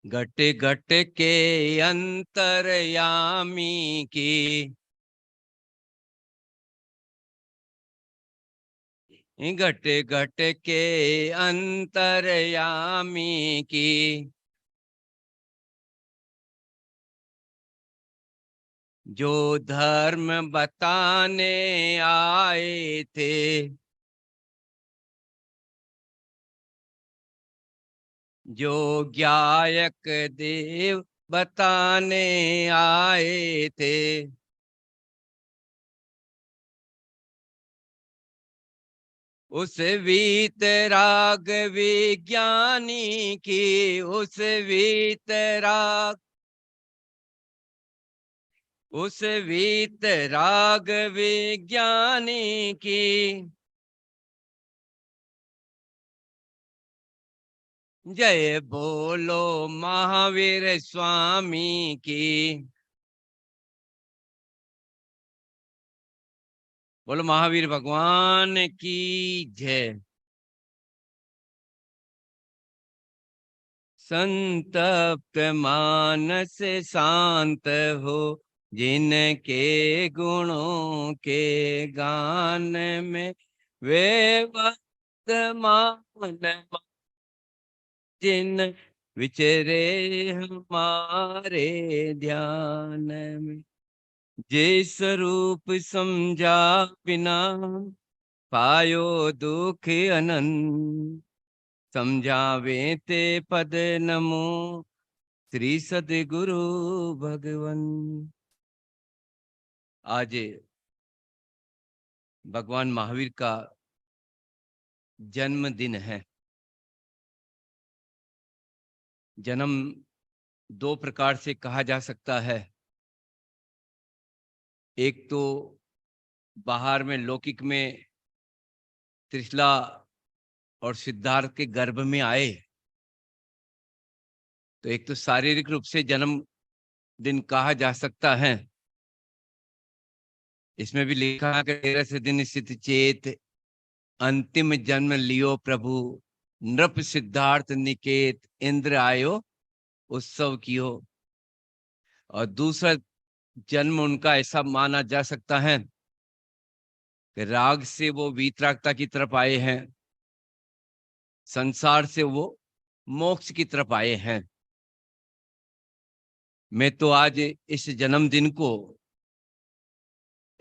घट घट के अंतर्यामी की, घट घट के अंतर्यामी की, जो धर्म बताने आए थे, जो ज्ञायक देव बताने आए थे, उस वीतराग विज्ञानी की, उस वीतराग, उस वीतराग विज्ञानी की, जय बोलो महावीर स्वामी की। बोलो महावीर भगवान की जय। संतप्त मानस शांत हो, जिनके गुणों के गान में वे वर्तमान, जिन विचरे हमारे ध्यान में, जिस रूप समझा बिना पायो दुख अनंत, समझावे ते पद नमो श्री सदगुरु भगवन। आज भगवान महावीर का जन्मदिन है। जन्म दो प्रकार से कहा जा सकता है। एक तो बाहर में लौकिक में त्रिशला और सिद्धार्थ के गर्भ में आए, तो एक तो शारीरिक रूप से जन्म दिन कहा जा सकता है। इसमें भी लिखा है कि 13 दिन स्थित चेत, अंतिम जन्म लियो प्रभु, नृप सिद्धार्थ निकेत, इंद्र आयो उत्सव कियो। और दूसरा जन्म उनका ऐसा माना जा सकता है कि राग से वो वीतरागता की तरफ आए हैं, संसार से वो मोक्ष की तरफ आए हैं। मैं तो आज इस जन्मदिन को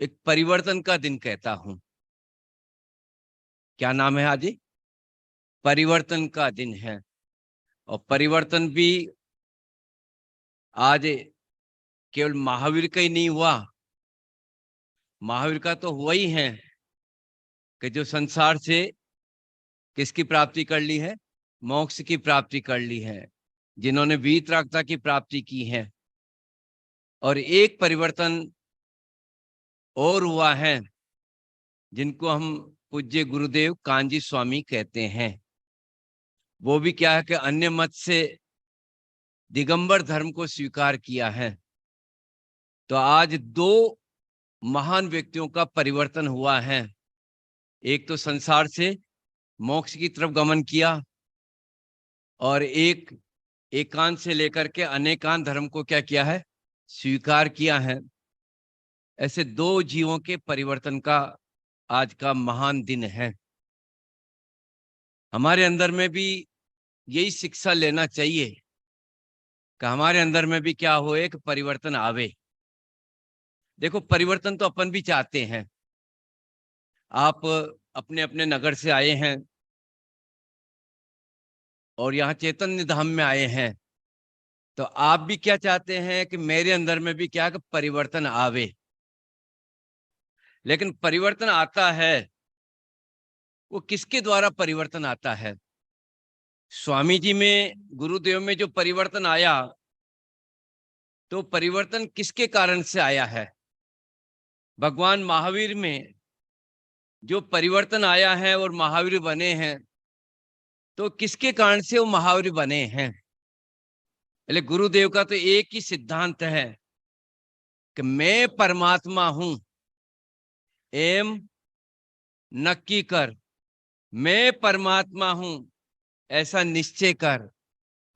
एक परिवर्तन का दिन कहता हूं। क्या नाम है आज? परिवर्तन का दिन है। और परिवर्तन भी आज केवल महावीर का ही नहीं हुआ, महावीर का तो हुआ ही है कि जो संसार से किसकी प्राप्ति कर ली है? मोक्ष की प्राप्ति कर ली है, जिन्होंने वीतरागता की प्राप्ति की है। और एक परिवर्तन और हुआ है, जिनको हम पूज्य गुरुदेव कांजी स्वामी कहते हैं। वो भी क्या है कि अन्य मत से दिगंबर धर्म को स्वीकार किया है। तो आज दो महान व्यक्तियों का परिवर्तन हुआ है। एक तो संसार से मोक्ष की तरफ गमन किया, और एक एकांत से लेकर के अनेकांत धर्म को क्या किया है? स्वीकार किया है। ऐसे दो जीवों के परिवर्तन का आज का महान दिन है। हमारे अंदर में भी यही शिक्षा लेना चाहिए कि हमारे अंदर में भी क्या हो, एक परिवर्तन आवे। देखो, परिवर्तन तो अपन भी चाहते हैं। आप अपने अपने नगर से आए हैं और यहाँ चैतन्य धाम में आए हैं, तो आप भी क्या चाहते हैं कि मेरे अंदर में भी क्या कि परिवर्तन आवे। लेकिन परिवर्तन आता है, वो किसके द्वारा परिवर्तन आता है? स्वामी जी में, गुरुदेव में जो परिवर्तन आया, तो परिवर्तन किसके कारण से आया है? भगवान महावीर में जो परिवर्तन आया है और महावीर बने हैं, तो किसके कारण से वो महावीर बने हैं? पहले गुरुदेव का तो एक ही सिद्धांत है कि मैं परमात्मा हूं, एम नक्की कर, मैं परमात्मा हूं ऐसा निश्चय कर,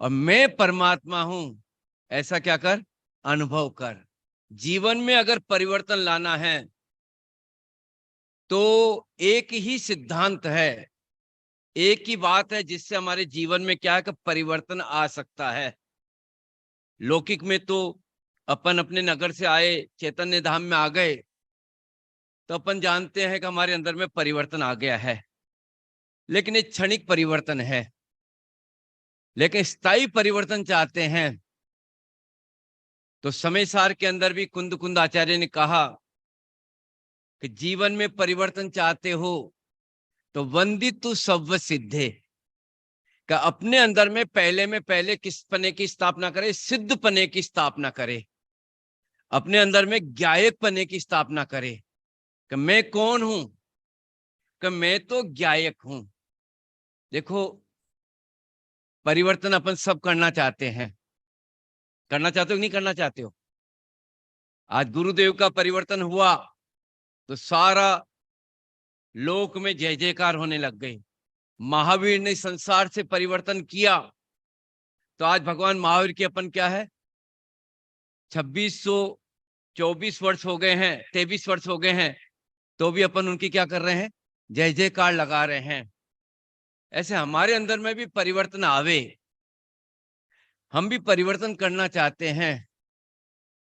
और मैं परमात्मा हूं, ऐसा क्या कर, अनुभव कर। जीवन में अगर परिवर्तन लाना है तो एक ही सिद्धांत है, एक ही बात है जिससे हमारे जीवन में क्या है कि परिवर्तन आ सकता है। लौकिक में तो अपन अपने नगर से आए, चैतन्य धाम में आ गए, तो अपन जानते हैं कि हमारे अंदर में परिवर्तन आ गया है, लेकिन एक क्षणिक परिवर्तन है। लेकिन स्थायी परिवर्तन चाहते हैं तो समय सार के अंदर भी कुंद कुंद आचार्य ने कहा कि जीवन में परिवर्तन चाहते हो तो वंदितु सव्व सिद्धे, का अपने अंदर में पहले किस पने की स्थापना करे, सिद्ध पने की स्थापना करे, अपने अंदर में ज्ञायक पने की स्थापना करे कि मैं कौन हूं, कि मैं तो ज्ञायक हूं। देखो, परिवर्तन अपन सब करना चाहते हैं, करना चाहते हो कि नहीं करना चाहते हो? आज गुरुदेव का परिवर्तन हुआ तो सारा लोक में जय जयकार होने लग गई। महावीर ने संसार से परिवर्तन किया तो आज भगवान महावीर के अपन क्या है, 2624 वर्ष हो गए हैं, 23 वर्ष हो गए हैं, तो भी अपन उनकी क्या कर रहे हैं, जय जयकार लगा रहे हैं। ऐसे हमारे अंदर में भी परिवर्तन आवे, हम भी परिवर्तन करना चाहते हैं।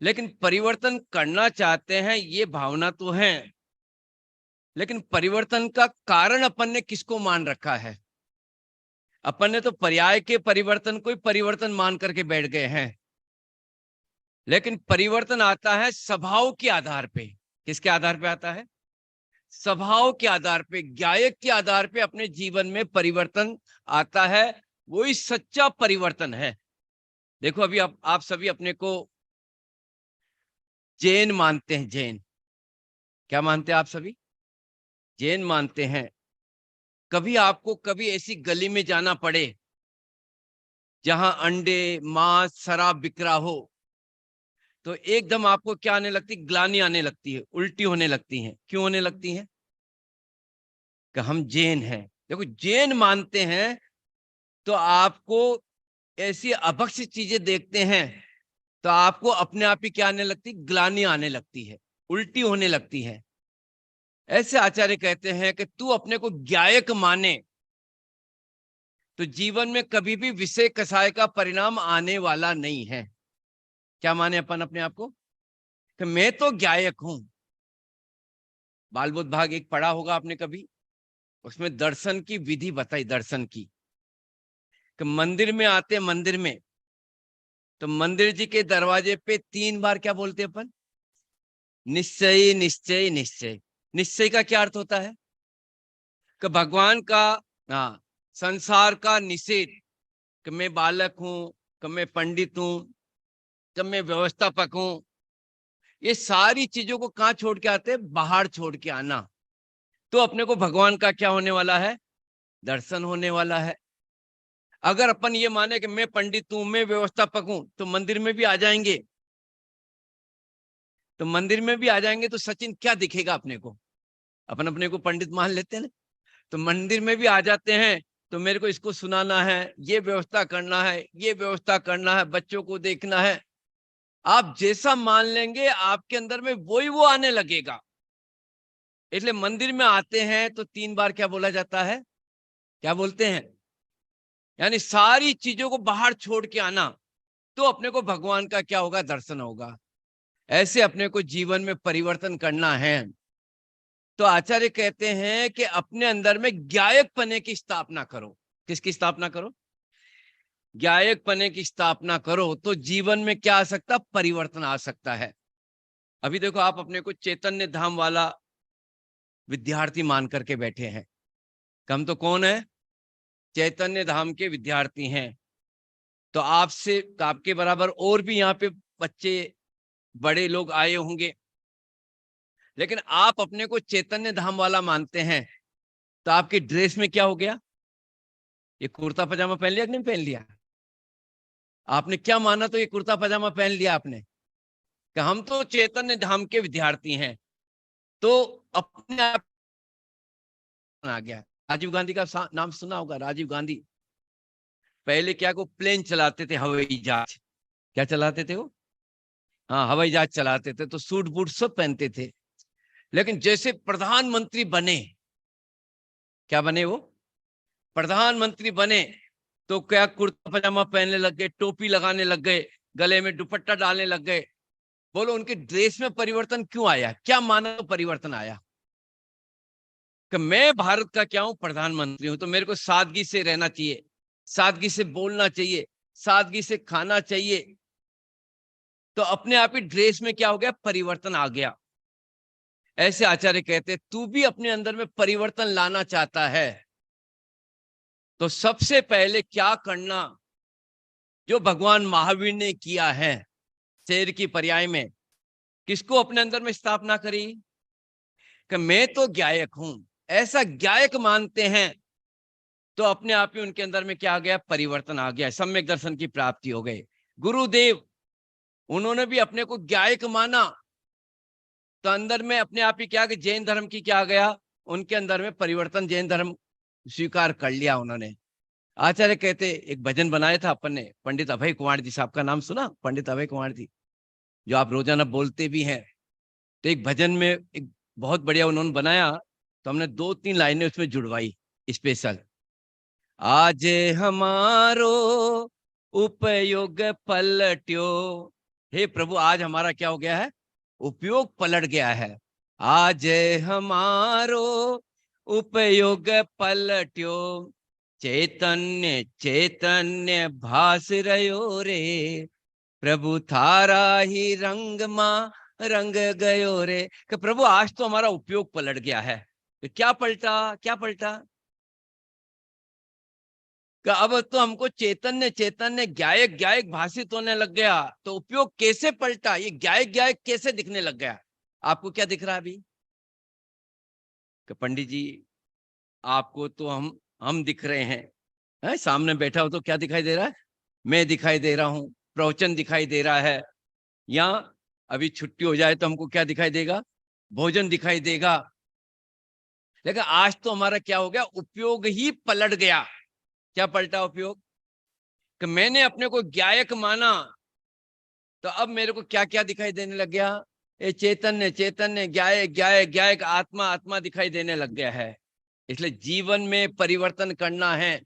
लेकिन परिवर्तन करना चाहते हैं ये भावना तो है, लेकिन परिवर्तन का कारण अपन ने किसको मान रखा है? अपन ने तो पर्याय के परिवर्तन को ही परिवर्तन मान करके बैठ गए हैं। लेकिन परिवर्तन आता है स्वभाव के आधार पे। किसके आधार पे आता है? स्वभाव के आधार पे, ज्ञायक के आधार पे अपने जीवन में परिवर्तन आता है। वही सच्चा परिवर्तन है। देखो, अभी आप सभी अपने को जैन मानते हैं। जैन क्या मानते हैं? आप सभी जैन मानते हैं। कभी आपको कभी ऐसी गली में जाना पड़े जहां अंडे, मांस, शराब बिक रहा हो, तो एकदम आपको क्या आने लगती? ग्लानि आने लगती है, उल्टी होने लगती है। क्यों होने लगती है? कि हम जैन हैं। देखो, जैन मानते हैं तो आपको ऐसी अभक्ष्य चीजें देखते हैं तो आपको अपने आप ही क्या आने लगती? ग्लानि आने लगती है, उल्टी होने लगती है। ऐसे आचार्य कहते हैं कि तू अपने को ज्ञायक माने तो जीवन में कभी भी विषय कसाय का परिणाम आने वाला नहीं है। क्या माने अपन अपने आप को? कि मैं तो ज्ञायक हूं। बाल बुद्ध भाग 1 पढ़ा होगा आपने कभी, उसमें दर्शन की विधि बताई। दर्शन की कि मंदिर में आते, मंदिर में तो मंदिर जी के दरवाजे पे 3 बार क्या बोलते अपन? निश्चय निश्चय निश्चय। निश्चय का क्या अर्थ होता है? कि भगवान का, हाँ, संसार का निषेध, कि मैं बालक हूं, कि मैं पंडित हूं, कि मैं व्यवस्थापक हूं, ये सारी चीजों को कहां छोड़ के आते हैं? बाहर छोड़ के आना। तो अपने को भगवान का क्या होने वाला है? दर्शन होने वाला है। अगर अपन ये माने कि मैं पंडित हूं, मैं व्यवस्थापक हूं, तो मंदिर में भी आ जाएंगे, तो मंदिर में भी आ जाएंगे तो सचिन क्या दिखेगा अपने को? अपन अपने को पंडित मान लेते हैं ना, तो मंदिर में भी आ जाते हैं तो मेरे को इसको सुनाना है, ये व्यवस्था करना है, ये व्यवस्था करना है, बच्चों को देखना है। आप जैसा मान लेंगे आपके अंदर में वही वो आने लगेगा। इसलिए मंदिर में आते हैं तो 3 बार क्या बोला जाता है? क्या बोलते हैं? यानी सारी चीजों को बाहर छोड़ के आना, तो अपने को भगवान का क्या होगा? दर्शन होगा। ऐसे अपने को जीवन में परिवर्तन करना है तो आचार्य कहते हैं कि अपने अंदर में ज्ञायक पने की स्थापना करो। किसकी स्थापना करो? ज्ञायक पने की स्थापना करो तो जीवन में क्या आ सकता? परिवर्तन आ सकता है। अभी देखो, आप अपने को चैतन्य धाम वाला विद्यार्थी मान करके बैठे हैं। हम तो कौन है? चैतन्य धाम के विद्यार्थी हैं। तो आपसे, आपके बराबर और भी यहाँ पे बच्चे, बड़े लोग आए होंगे, लेकिन आप अपने को चैतन्य धाम वाला मानते हैं तो आपकी ड्रेस में क्या हो गया? ये कुर्ता पजामा पहन लिया कि नहीं पहन लिया? आपने क्या माना? तो ये कुर्ता पजामा पहन लिया आपने कि हम तो चैतन्य धाम के विद्यार्थी हैं। तो अपने आप आ गया। राजीव गांधी का नाम सुना होगा, राजीव गांधी। पहले क्या को प्लेन चलाते थे, हवाई जहाज। क्या चलाते थे वो? हाँ, हवाई जहाज चलाते थे, तो सूट बूट सब पहनते थे। लेकिन जैसे प्रधानमंत्री बने, क्या बने वो? प्रधानमंत्री बने, तो क्या कुर्ता पजामा पहनने लग गए, टोपी लगाने लग गए, गले में दुपट्टा डालने लग गए। बोलो उनके ड्रेस में परिवर्तन क्यों आया? क्या मानव परिवर्तन आया? कि मैं भारत का क्या हूं, प्रधानमंत्री हूं, तो मेरे को सादगी से रहना चाहिए, सादगी से बोलना चाहिए, सादगी से खाना चाहिए। तो अपने आप ही ड्रेस में क्या हो गया? परिवर्तन आ गया। ऐसे आचार्य कहते, तू भी अपने अंदर में परिवर्तन लाना चाहता है तो सबसे पहले क्या करना, जो भगवान महावीर ने किया है शेर की पर्याय में, किसको अपने अंदर में स्थापना करी? कि मैं तो गायक हूं, ऐसा गायक मानते हैं, तो अपने आप ही उनके अंदर में क्या आ गया? परिवर्तन आ गया, सम्यक दर्शन की प्राप्ति हो गई। गुरुदेव, उन्होंने भी अपने को गायक माना, तो अंदर में अपने आप ही क्या, कि जैन धर्म की क्या आ गया? उनके अंदर में परिवर्तन, जैन धर्म स्वीकार कर लिया उन्होंने। आचार्य कहते, एक भजन बनाया था अपन ने, पंडित अभय कुमार जी साहब का नाम सुना? पंडित अभय कुमार जी, जो आप रोजाना बोलते भी हैं। तो एक भजन में एक बहुत बढ़िया उन्होंने बनाया, तो हमने 2-3 लाइनें उसमें जुड़वाई स्पेशल। आज हमारो उपयोग पलट्यो, हे प्रभु आज हमारा क्या हो गया है? उपयोग पलट गया है। आज हमारो उपयोग पलट्यो, चैतन्य चैतन्य भास रयो रे, प्रभु थारा ही रंग मां रंग गयो रे। कि प्रभु आज तो हमारा उपयोग पलट गया है। तो क्या पलटा? क्या पलटा? कि अब तो हमको चैतन्य चैतन्य गायक गायक भाषित होने लग गया। तो उपयोग कैसे पलटा? ये गायक गायक कैसे दिखने लग गया? आपको क्या दिख रहा है अभी? कि पंडित जी आपको तो हम दिख रहे हैं, सामने बैठा हो तो क्या दिखाई दे रहा है? मैं दिखाई दे रहा हूं, प्रवचन दिखाई दे रहा है, या अभी छुट्टी हो जाए तो हमको क्या दिखाई देगा? भोजन दिखाई देगा। लेकिन आज तो हमारा क्या हो गया? उपयोग ही पलट गया। क्या पलटा उपयोग? कि मैंने अपने को गायक माना, तो अब मेरे को क्या क्या दिखाई देने लग गया? ये चैतन्य चैतन्य, गायक गायक गायक, आत्मा आत्मा दिखाई देने लग गया है। इसलिए जीवन में परिवर्तन करना है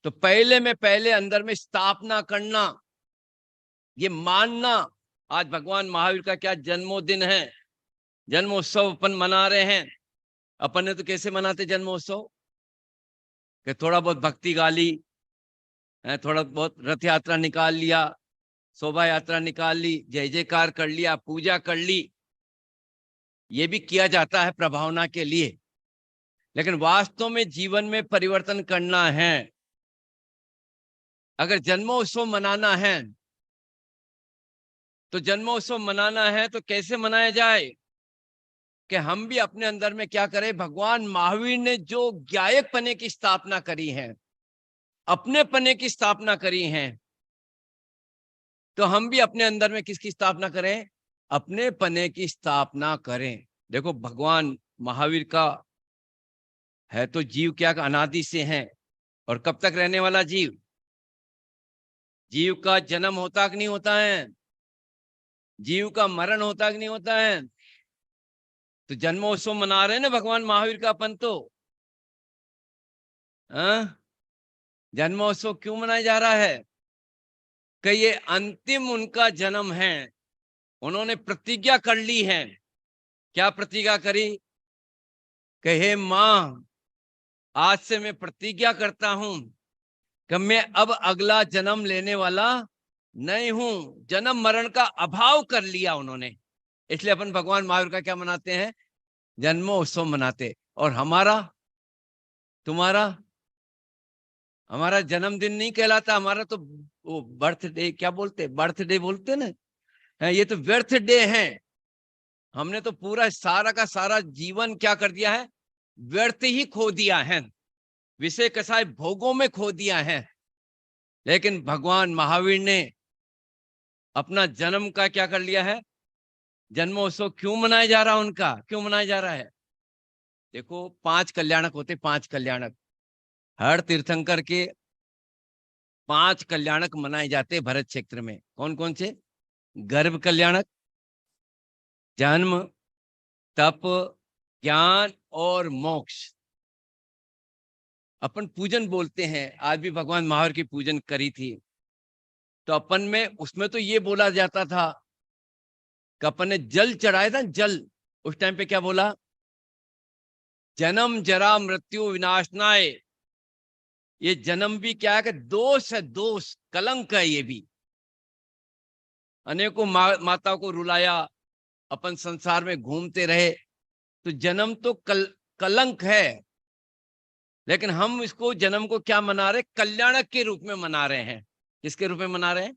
तो पहले में पहले अंदर में स्थापना करना, ये मानना। आज भगवान महावीर का क्या जन्मोदिन है, जन्मोत्सव अपन मना रहे हैं। अपन ने तो कैसे मनाते जन्मोत्सव? कि थोड़ा बहुत भक्ति गा ली, थोड़ा बहुत रथ यात्रा निकाल लिया, शोभा यात्रा निकाल ली, जय जयकार कर लिया, पूजा कर ली। ये भी किया जाता है प्रभावना के लिए, लेकिन वास्तव में जीवन में परिवर्तन करना है। अगर जन्मोत्सव मनाना है तो जन्मोत्सव मनाना है तो कैसे मनाया जाए? कि हम भी अपने अंदर में क्या करें? भगवान महावीर ने जो गायक पने की स्थापना करी है, अपने पने की स्थापना करी है, तो हम भी अपने अंदर में किसकी स्थापना करें? अपने पने की स्थापना करें। देखो भगवान महावीर का है तो जीव क्या अनादि से है, और कब तक रहने वाला जीव? जीव का जन्म होता कि नहीं होता है? जीव का मरण होता कि नहीं होता है? तो जन्मोत्सव मना रहे हैं ना भगवान महावीर का अपन तो। जन्मोत्सव क्यों मनाया जा रहा है? कि ये अंतिम उनका जन्म है। उन्होंने प्रतिज्ञा कर ली है। क्या प्रतिज्ञा करी? कि हे मां, आज से मैं प्रतिज्ञा करता हूं कि मैं अब अगला जन्म लेने वाला नहीं हूं। जन्म मरण का अभाव कर लिया उन्होंने। इसलिए अपन भगवान महावीर का क्या मनाते हैं? जन्मोत्सव मनाते। और हमारा, तुम्हारा, हमारा जन्मदिन नहीं कहलाता, हमारा तो वो बर्थडे, क्या बोलते? बर्थडे बोलते ना। ये तो व्यर्थ डे है। हमने तो पूरा सारा का सारा जीवन क्या कर दिया है? व्यर्थ ही खो दिया है, विषय कसाय भोगों में खो दिया है। लेकिन भगवान महावीर ने अपना जन्म का क्या कर लिया है? जन्मोत्सव क्यों मनाया जा रहा है? उनका क्यों मनाया जा रहा है? देखो 5 कल्याणक होते, 5 कल्याणक। हर तीर्थंकर के 5 कल्याणक मनाए जाते भरत क्षेत्र में। कौन कौन से? गर्भ कल्याणक, जन्म, तप, ज्ञान और मोक्ष। अपन पूजन बोलते हैं, आज भी भगवान महावीर की पूजन करी थी, तो अपन में उसमें तो ये बोला जाता था कि अपन ने जल चढ़ाया था, जल। उस टाइम पे क्या बोला? जन्म जरा मृत्यु विनाशनाय। ये जन्म भी क्या है कि दोष है, दोष, कलंक है। ये भी अनेकों माता को रुलाया, अपन संसार में घूमते रहे, तो जन्म तो कलंक है। लेकिन हम इसको, जन्म को क्या मना रहे? कल्याणक के रूप में मना रहे हैं। किसके रूप में मना रहे हैं?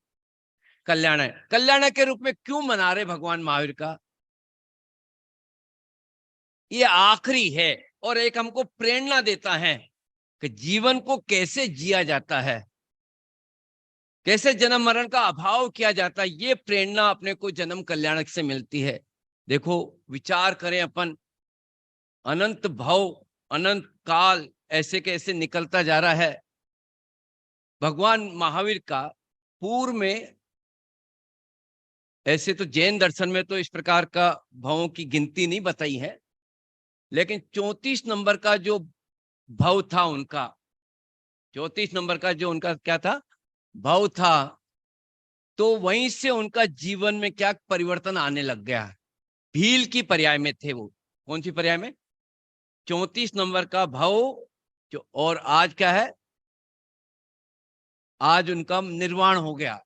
कल्याणक। कल्याणक के रूप में क्यों मना रहे भगवान महावीर का? ये आखिरी है और एक हमको प्रेरणा देता है कि जीवन को कैसे जिया जाता है, कैसे जन्म मरण का अभाव किया जाता है। ये प्रेरणा अपने को जन्म कल्याणक से मिलती है। देखो, विचार करें अपन, अनंत भव, अनंत काल ऐसे कैसे निकलता जा रहा है। भगवान महावीर का पूर्व में, ऐसे तो जैन दर्शन में तो इस प्रकार का भवों की गिनती नहीं बताई है, लेकिन 34 नंबर का जो भव था उनका, 34 नंबर का जो उनका क्या था? भव था, तो वहीं से उनका जीवन में क्या परिवर्तन आने लग गया। भील की पर्याय में थे वो। कौन सी पर्याय में? 34 नंबर का भव जो, और आज क्या है? आज उनका निर्वाण हो गया।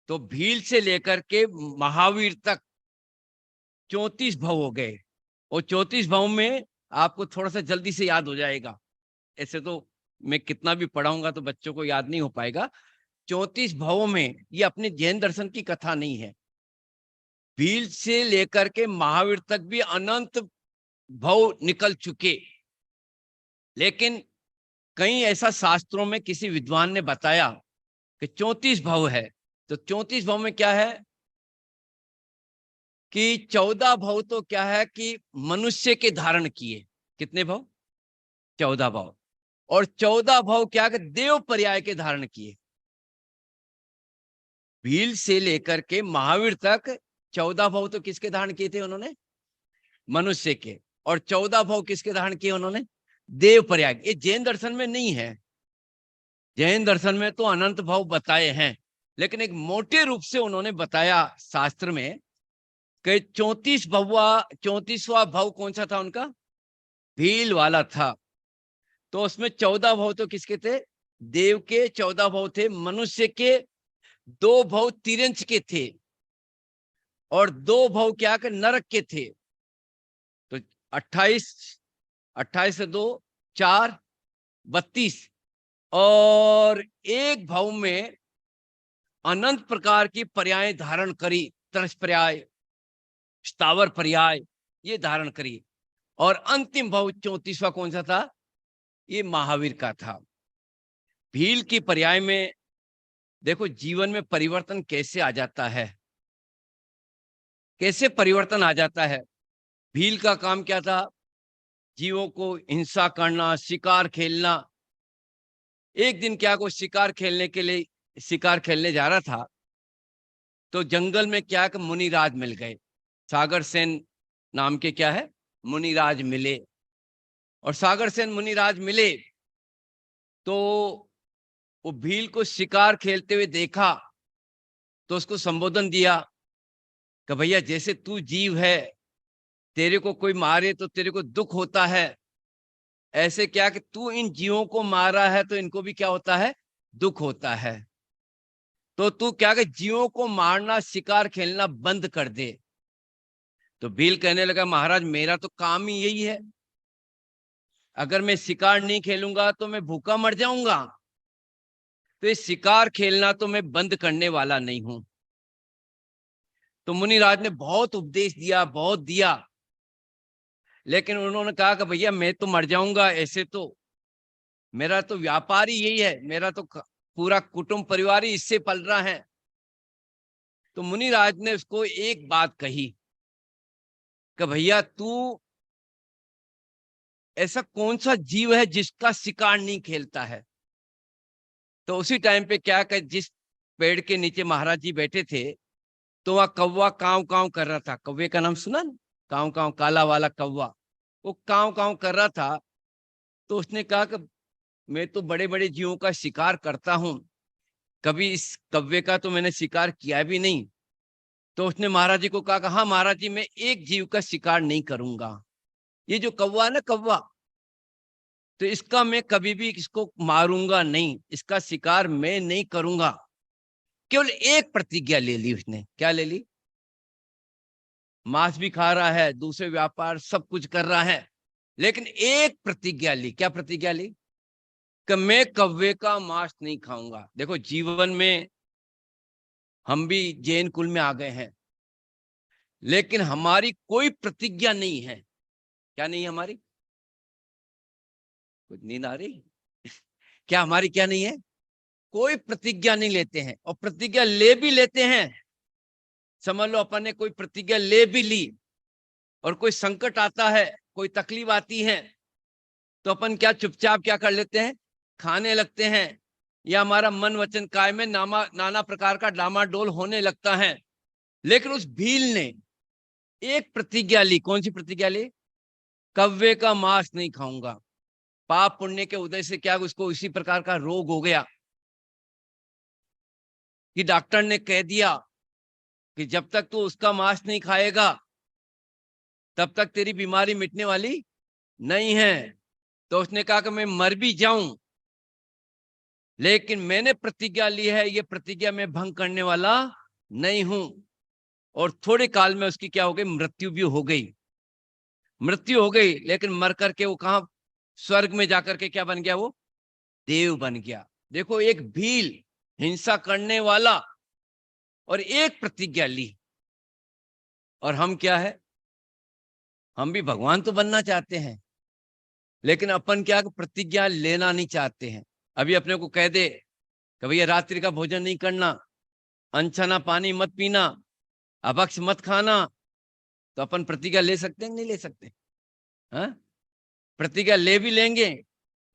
तो भील से लेकर के महावीर तक 34 भव हो गए। और 34 भव में आपको थोड़ा सा जल्दी से याद हो जाएगा, ऐसे तो मैं कितना भी पढ़ाऊंगा तो बच्चों को याद नहीं हो पाएगा। 34 भवों में, ये अपने जैन दर्शन की कथा नहीं है, भील से लेकर के महावीर तक भी अनंत भव निकल चुके। लेकिन कहीं ऐसा शास्त्रों में किसी विद्वान ने बताया कि 34 भव है। तो 34 भव में क्या है कि 14 भव तो क्या है कि मनुष्य के धारण किए। कितने भव? 14 भव। और 14 भव क्या कि देव पर्याय के धारण किए। भील से लेकर के महावीर तक 14 भव तो किसके धारण किए थे उन्होंने? मनुष्य के। और 14 भव किसके धारण किए उन्होंने? देव पर्याय। ये जैन दर्शन में नहीं है। जैन दर्शन में तो अनंत भव बताए हैं, लेकिन एक मोटे रूप से उन्होंने बताया शास्त्र में कि 34वां भव कौन सा था उनका? भील वाला था। तो उसमें 14 भव तो किसके थे? देव के। 14 भव थे मनुष्य के। 2 भव तिरंच के थे और 2 भव क्या के नरक के थे। तो 28 से 2 4 32 और एक भव में अनंत प्रकार की पर्याय धारण करी। तरस पर्याय, स्थावर पर्याय, ये धारण करी। और अंतिम भव 34वां कौन सा था? ये महावीर का था। भील की पर्याय में देखो जीवन में परिवर्तन कैसे आ जाता है, कैसे परिवर्तन आ जाता है। भील का काम क्या था? जीवों को हिंसा करना, शिकार खेलना। एक दिन क्या को शिकार खेलने के लिए, शिकार खेलने जा रहा था, तो जंगल में क्या कि मुनिराज मिल गए। सागर सेन नाम के क्या है? मुनिराज मिले। और सागर सेन मुनिराज मिले तो वो भील को शिकार खेलते हुए देखा, तो उसको संबोधन दिया कि भैया जैसे तू जीव है, तेरे को कोई मारे तो तेरे को दुख होता है, ऐसे क्या कि तू इन जीवों को मारा है तो इनको भी क्या होता है? दुख होता है। तो तू क्या कि जीवों को मारना, शिकार खेलना बंद कर दे। तो भील कहने लगा, महाराज मेरा तो काम ही यही है, अगर मैं शिकार नहीं खेलूंगा तो मैं भूखा मर जाऊंगा। तो ये शिकार खेलना तो मैं बंद करने वाला नहीं हूं। तो मुनिराज ने बहुत उपदेश दिया, बहुत दिया, लेकिन उन्होंने कहा कि भैया मैं तो मर जाऊंगा, ऐसे तो मेरा तो व्यापार ही यही है, मेरा तो पूरा कुटुंब परिवार ही इससे पल रहा है। तो मुनिराज ने उसको एक बात कही कि भैया तू ऐसा कौन सा जीव है जिसका शिकार नहीं खेलता है? तो उसी टाइम पे क्या कर, जिस पेड़ के नीचे महाराज जी बैठे थे, तो वह कौवा काव काव कर रहा था। कौवे का नाम सुना ना, काव काव, काला वाला कौवा, वो काव काव कर रहा था। तो उसने कहा कि मैं तो बड़े बड़े जीवों का शिकार करता हूं, कभी इस कौवे का तो मैंने शिकार किया भी नहीं। तो उसने महाराज जी को कहा कि हाँ महाराज जी, मैं एक जीव का शिकार नहीं करूंगा। ये जो कौवा है ना, कौवा, तो इसका मैं कभी भी इसको मारूंगा नहीं, इसका शिकार मैं नहीं करूंगा। केवल एक प्रतिज्ञा ले ली उसने। क्या ले ली? मांस भी खा रहा है, दूसरे व्यापार सब कुछ कर रहा है, लेकिन एक प्रतिज्ञा ली। क्या प्रतिज्ञा ली? कि मैं कौवे का मांस नहीं खाऊंगा। देखो, जीवन में हम भी जैन कुल में आ गए हैं, लेकिन हमारी कोई प्रतिज्ञा नहीं है। क्या नहीं है हमारी? कुछ नींद आ रही? क्या हमारी क्या नहीं है? कोई प्रतिज्ञा नहीं लेते हैं। और प्रतिज्ञा ले भी लेते हैं, समझ लो अपन ने कोई प्रतिज्ञा ले भी ली, और कोई संकट आता है, कोई तकलीफ आती है, तो अपन क्या चुपचाप क्या कर लेते हैं? खाने लगते हैं, या हमारा मन वचन काय में नाना प्रकार का डामाडोल होने लगता है। लेकिन उस भील ने एक प्रतिज्ञा ली। कौन सी प्रतिज्ञा ली? कौवे का मांस नहीं खाऊंगा। पाप पुण्य के उदय से क्या उसको इसी प्रकार का रोग हो गया कि डॉक्टर ने कह दिया कि जब तक तू उसका मांस नहीं खाएगा, तब तक तेरी बीमारी मिटने वाली नहीं है। तो उसने कहा कि मैं मर भी जाऊं, लेकिन मैंने प्रतिज्ञा ली है, ये प्रतिज्ञा मैं भंग करने वाला नहीं हूं। और थोड़े काल में उसकी क्या हो गई? मृत्यु भी हो गई। मृत्यु हो गई, लेकिन मर करके वो कहां? स्वर्ग में जाकर के क्या बन गया? वो देव बन गया। देखो, एक भील, हिंसा करने वाला, और एक प्रतिज्ञा ली। और हम क्या है? हम भी भगवान तो बनना चाहते हैं, लेकिन अपन क्या प्रतिज्ञा लेना नहीं चाहते हैं। अभी अपने को कह दे कि भैया रात्रि का भोजन नहीं करना, अनछना पानी मत पीना, अभक्ष मत खाना, तो अपन प्रतिज्ञा ले सकते हैं? नहीं ले सकते? हाँ, प्रतिज्ञा ले भी लेंगे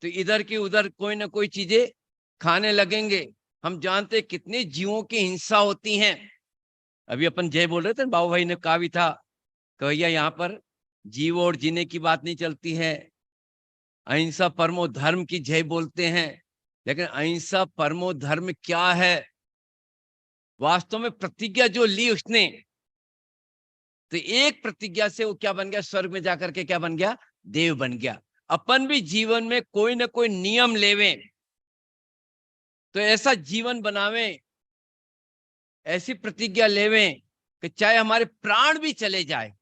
तो इधर की उधर कोई ना कोई चीजें खाने लगेंगे। हम जानते कितने जीवों की हिंसा होती हैं। अभी अपन जय बोल रहे थे, बाबू भाई ने कहा भी था कि भैया यहाँ पर जीव और जीने की बात नहीं चलती है, अहिंसा परमो धर्म की जय बोलते हैं। लेकिन अहिंसा परमो धर्म क्या है? वास्तव में प्रतिज्ञा जो ली उसने, तो एक प्रतिज्ञा से वो क्या बन गया? स्वर्ग में जाकर के क्या बन गया? देव बन गया। अपन भी जीवन में कोई ना कोई नियम लेवें, तो ऐसा जीवन बनावें, ऐसी प्रतिज्ञा लेवें कि चाहे हमारे प्राण भी चले जाए,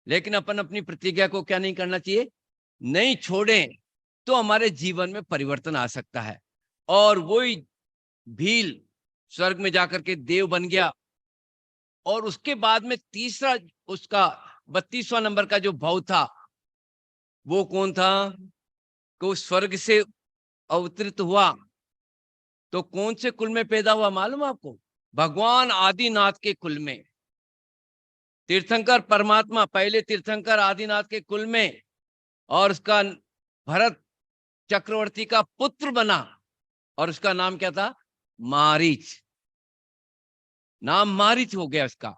लेकिन अपन अपनी प्रतिज्ञा को क्या नहीं करना चाहिए? नहीं छोड़ें, तो हमारे जीवन में परिवर्तन आ सकता है। और वही भील स्वर्ग में जाकर के देव बन गया। और उसके बाद में तीसरा उसका 32वां नंबर का जो भाव था, वो कौन था? कि वो स्वर्ग से अवतरित हुआ तो कौन से कुल में पैदा हुआ मालूम आपको? भगवान आदिनाथ के कुल में। तीर्थंकर परमात्मा पहले तीर्थंकर आदिनाथ के कुल में, और उसका भरत चक्रवर्ती का पुत्र बना, और उसका नाम क्या था? मारीच। नाम मारीच हो गया उसका।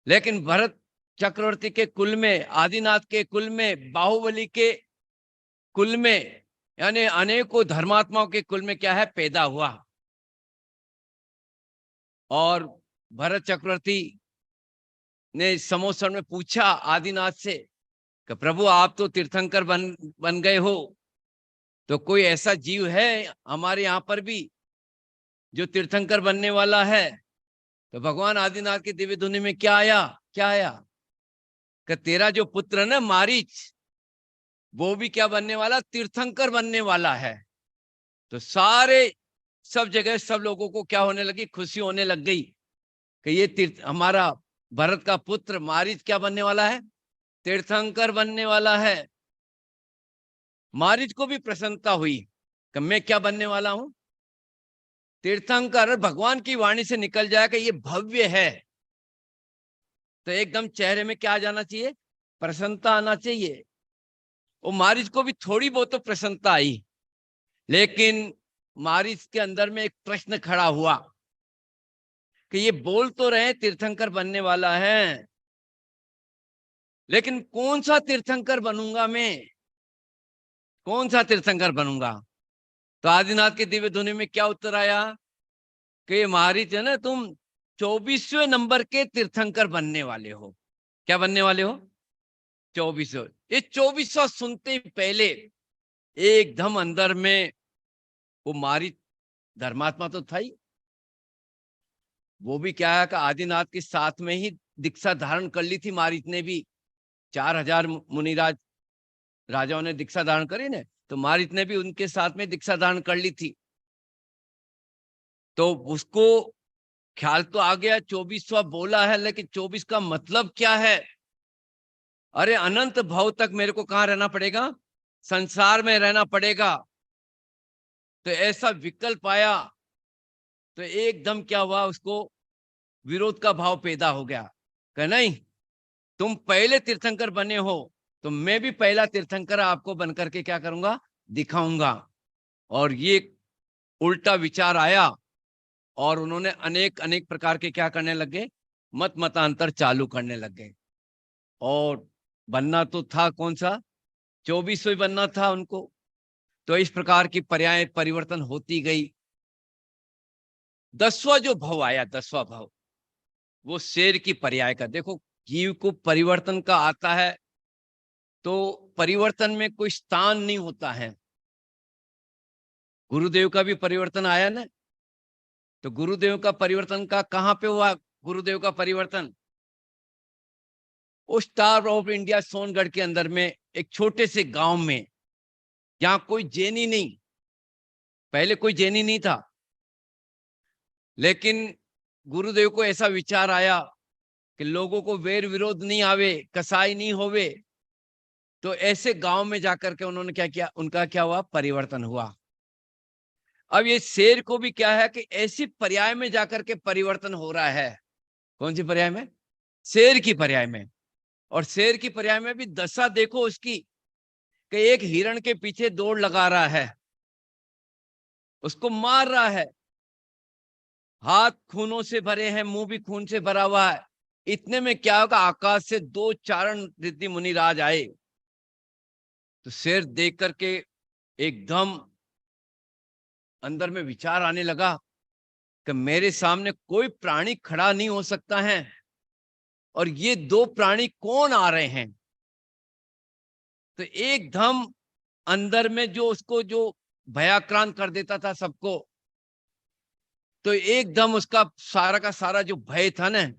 लेकिन भरत चक्रवर्ती के कुल में, आदिनाथ के कुल में, बाहुबली के कुल में, यानी अनेकों धर्मात्माओं के कुल में क्या है? पैदा हुआ। और भरत चक्रवर्ती ने समोसन में पूछा आदिनाथ से कि प्रभु आप तो तीर्थंकर बन गए हो, तो कोई ऐसा जीव है हमारे यहाँ पर भी जो तीर्थंकर बनने वाला है? तो भगवान आदिनाथ की दिव्य धुनी में क्या आया? क्या आया? कि तेरा जो पुत्र है ना मारीच, वो भी क्या बनने वाला? तीर्थंकर बनने वाला है। तो सारे सब जगह सब लोगों को क्या होने लगी? खुशी होने लग गई कि ये हमारा भरत का पुत्र मारीच क्या बनने वाला है? तीर्थंकर बनने वाला है। मारीच को भी प्रसन्नता हुई कि मैं क्या बनने वाला हूं? तीर्थंकर। भगवान की वाणी से निकल जाए कि ये भव्य है, तो एकदम चेहरे में क्या आ जाना चाहिए? प्रसन्नता आना चाहिए। वो मारीच को भी थोड़ी बहुत तो प्रसन्नता आई, लेकिन मारीच के अंदर में एक प्रश्न खड़ा हुआ कि ये बोल तो रहे तीर्थंकर बनने वाला है, लेकिन कौन सा तीर्थंकर बनूंगा मैं, कौन सा तीर्थंकर बनूंगा। तो आदिनाथ के दिव्य ध्वनि में क्या उत्तर आया कि मारीच है ना, तुम 24वें नंबर के तीर्थंकर बनने वाले हो। क्या बनने वाले हो? 24। ये 24वां सुनते ही पहले एकदम अंदर में वो मारीच धर्मात्मा तो था ही, वो भी क्या है कि आदिनाथ के साथ में ही दीक्षा धारण कर ली थी मारीच ने भी। 4000 मुनिराज राजाओं ने दीक्षा धारण करी ने, तो मारीच ने भी उनके साथ में दीक्षा धारण कर ली थी। तो उसको ख्याल तो आ गया 24वां बोला है, लेकिन 24 का मतलब क्या है। अरे अनंत भाव तक मेरे को कहां रहना पड़ेगा, संसार में रहना पड़ेगा। तो ऐसा विकल्प आया तो एकदम क्या हुआ, उसको विरोध का भाव पैदा हो गया कि नहीं, तुम पहले तीर्थंकर बने हो तो मैं भी पहला तीर्थंकर आपको बनकर के क्या करूंगा, दिखाऊंगा। और ये उल्टा विचार आया और उन्होंने अनेक अनेक प्रकार के क्या करने लगे, मतांतर चालू करने लगे। और बनना तो था कौन सा, 24वें बनना था उनको। तो इस प्रकार की पर्याय परिवर्तन होती गई। 10वां जो भव आया, 10वां भव, वो शेर की पर्याय का। देखो, जीव को परिवर्तन का आता है तो परिवर्तन में कोई स्थान नहीं होता है। गुरुदेव का भी परिवर्तन आया ना, तो गुरुदेव का परिवर्तन का कहां पे हुआ, गुरुदेव का परिवर्तन उस स्टार ऑफ इंडिया सोनगढ़ के अंदर में एक छोटे से गांव में, जहां कोई जैनी नहीं, पहले कोई जैनी नहीं था, लेकिन गुरुदेव को ऐसा विचार आया कि लोगों को वैर विरोध नहीं आवे, कसाई नहीं होवे। तो ऐसे गांव में जाकर के उन्होंने क्या किया, उनका क्या हुआ, परिवर्तन हुआ। अब ये शेर को भी क्या है कि ऐसी पर्याय में जाकर के परिवर्तन हो रहा है। कौन सी पर्याय में? शेर की पर्याय में। और शेर की पर्याय में भी दशा देखो उसकी, कि एक हिरण के पीछे दौड़ लगा रहा है, उसको मार रहा है, हाथ खूनों से भरे हैं, मुंह भी खून से भरा हुआ है। इतने में क्या होगा, आकाश से 2 चारण ऋद्धि मुनिराज आए। तो शेर देख करके एकदम अंदर में विचार आने लगा कि मेरे सामने कोई प्राणी खड़ा नहीं हो सकता है, और ये 2 प्राणी कौन आ रहे हैं। तो एकदम अंदर में जो उसको जो भयाक्रांत कर देता था सबको, तो एकदम उसका सारा का सारा जो भय था ना,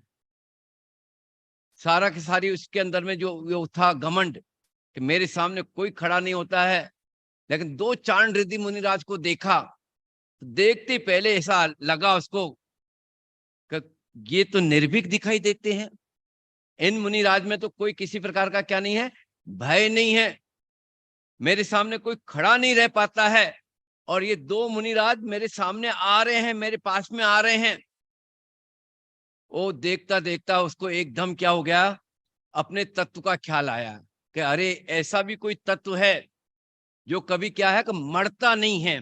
सारा की सारी उसके अंदर में जो था घमंड कि मेरे सामने कोई खड़ा नहीं होता है। लेकिन 2 चांड ऋद्धि मुनिराज को देखा, तो देखते पहले ऐसा लगा उसको कि ये तो निर्भीक दिखाई देते हैं। इन मुनिराज में तो कोई किसी प्रकार का क्या नहीं है, भय नहीं है, मेरे सामने कोई खड़ा नहीं रह पाता है। और ये 2 मुनिराज मेरे सामने आ रहे हैं, मेरे पास में आ रहे हैं। वो देखता देखता उसको एकदम क्या हो गया, अपने तत्व का ख्याल आया कि अरे ऐसा भी कोई तत्व है जो कभी क्या है कि मरता नहीं है।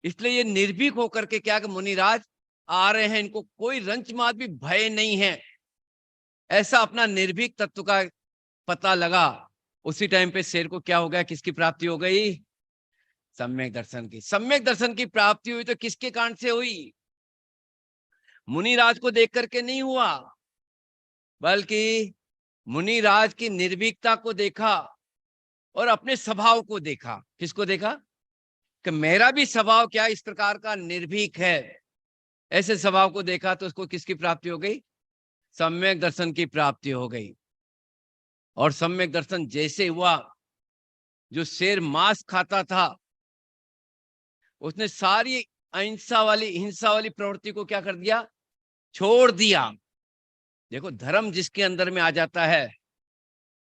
इसलिए ये निर्भीक होकर के क्या कि मुनिराज आ रहे हैं, इनको कोई रंच मात भी भय नहीं है। ऐसा अपना निर्भीक तत्व का पता लगा। उसी टाइम पे शेर को क्या हो गया, किसकी प्राप्ति हो गई, सम्यक दर्शन की। सम्यक दर्शन की प्राप्ति हुई तो किसके कारण से हुई, मुनिराज को देख करके नहीं हुआ, बल्कि मुनिराज की निर्भीकता को देखा और अपने स्वभाव को देखा। किसको देखा कि मेरा भी स्वभाव क्या इस प्रकार का निर्भीक है। ऐसे स्वभाव को देखा तो उसको किसकी प्राप्ति हो गई, सम्यक दर्शन की प्राप्ति हो गई। और सम्यक दर्शन जैसे हुआ, जो शेर मांस खाता था उसने सारी हिंसा वाली प्रवृत्ति को क्या कर दिया, छोड़ दिया। देखो, धर्म जिसके अंदर में आ जाता है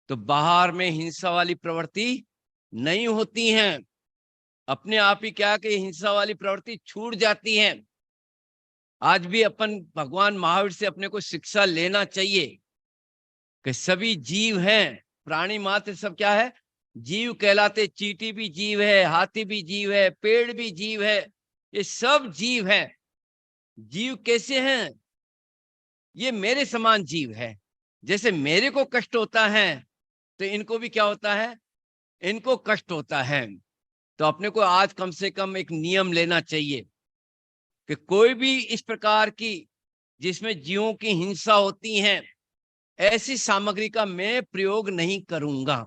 तो बाहर में हिंसा वाली प्रवृत्ति नहीं होती है, अपने आप ही क्या कि हिंसा वाली प्रवृत्ति छूट जाती है। आज भी अपन भगवान महावीर से अपने को शिक्षा लेना चाहिए कि सभी जीव हैं, प्राणी मात्र सब क्या है, जीव कहलाते, चींटी भी जीव है, हाथी भी जीव है, पेड़ भी जीव है, ये सब जीव है। जीव कैसे हैं? ये मेरे समान जीव है। जैसे मेरे को कष्ट होता है तो इनको भी क्या होता है? इनको कष्ट होता है। तो अपने को आज कम से कम एक नियम लेना चाहिए कि कोई भी इस प्रकार की जिसमें जीवों की हिंसा होती है, ऐसी सामग्री का मैं प्रयोग नहीं करूंगा।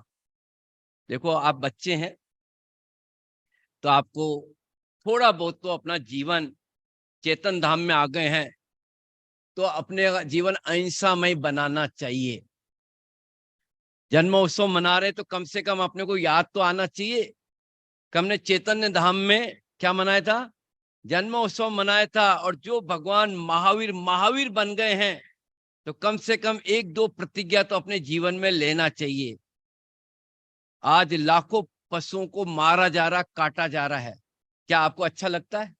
देखो, आप बच्चे हैं तो आपको थोड़ा बहुत तो अपना जीवन चेतन धाम में आ गए हैं तो अपने जीवन अहिंसामय बनाना चाहिए। जन्मोत्सव मना रहे तो कम से कम अपने को याद तो आना चाहिए कि हमने चैतन्य धाम में क्या मनाया था? जन्मोत्सव मनाया था। और जो भगवान महावीर महावीर बन गए हैं तो कम से कम एक दो प्रतिज्ञा तो अपने जीवन में लेना चाहिए। आज लाखों पशुओं को मारा जा रहा, काटा जा रहा है। क्या आपको अच्छा लगता है?